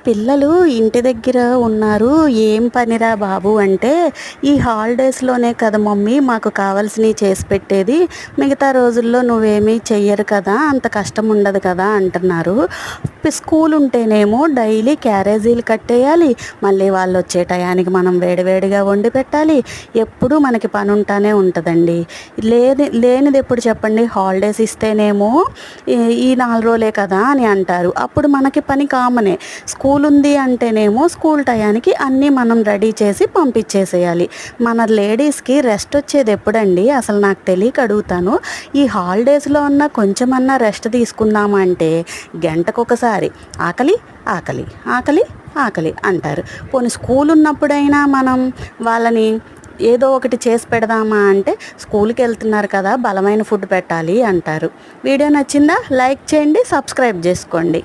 పిల్లలు ఇంటి దగ్గర ఉన్నారు, ఏం పనిరా బాబు అంటే, ఈ హాలిడేస్లోనే కదా మమ్మీ మాకు కావాల్సినవి చేసి పెట్టేది, మిగతా రోజుల్లో నువ్వేమీ చెయ్యరు కదా, అంత కష్టం ఉండదు కదా అంటున్నారు. స్కూల్ ఉంటేనేమో డైలీ క్యారేజీలు కట్టేయాలి, మళ్ళీ వాళ్ళు వచ్చే టయానికి మనం వేడివేడిగా వండి పెట్టాలి, ఎప్పుడూ మనకి పని ఉంటానే ఉంటుందండి. లేనిది ఎప్పుడు చెప్పండి, హాలిడేస్ ఇస్తేనేమో ఈ 4 రోజులే కదా అని అంటారు, అప్పుడు మనకి పని కామనే. స్కూల్ ఉంది అంటేనేమో స్కూల్ టయానికి అన్నీ మనం రెడీ చేసి పంపించేసేయాలి. మన లేడీస్కి రెస్ట్ వచ్చేది ఎప్పుడండి అసలు నాకు తెలియక అడుగుతాను. ఈ హాలిడేస్లో ఉన్న కొంచెమన్నా రెస్ట్ తీసుకుందామంటే గంటకొకసారి ఆకలి ఆకలి ఆకలి ఆకలి అంటారు. పోనీ స్కూల్ ఉన్నప్పుడైనా మనం వాళ్ళని ఏదో ఒకటి చేసి పెడదామా అంటే, స్కూల్కి వెళ్తున్నారు కదా బలమైన ఫుడ్ పెట్టాలి అంటారు. వీడియో నచ్చిందా? లైక్ చేయండి, సబ్స్క్రైబ్ చేసుకోండి.